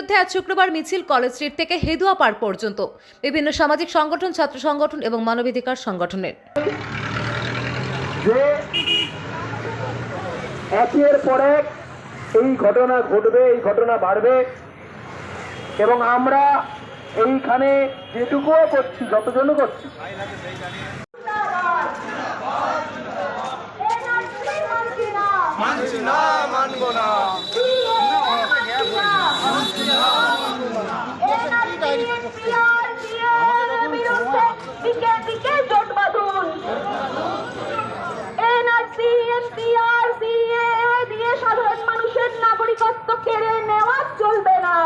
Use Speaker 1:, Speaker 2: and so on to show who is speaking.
Speaker 1: বিরুদ্ধে আজ শুক্রবার মিছিল কলেজ স্ট্রিট থেকে হেদুয়া পার্ক পর্যন্ত। বিভিন্ন সামাজিক সংগঠন, ছাত্র সংগঠন এবং মানবাধিকার সংগঠনের
Speaker 2: যে একের পর এক এই ঘটনা ঘটবে, এই ঘটনা বাড়বে এবং আমরা এইখানে যেটুকুও করছি, যতজনও করছি,
Speaker 3: মানছি না, মানব না।
Speaker 4: জোট বাঁধুন, এনআরসি, এনপিআর, সিএএ দিয়ে সাধারণ মানুষের নাগরিকত্ব কেড়ে নেওয়া চলবে না।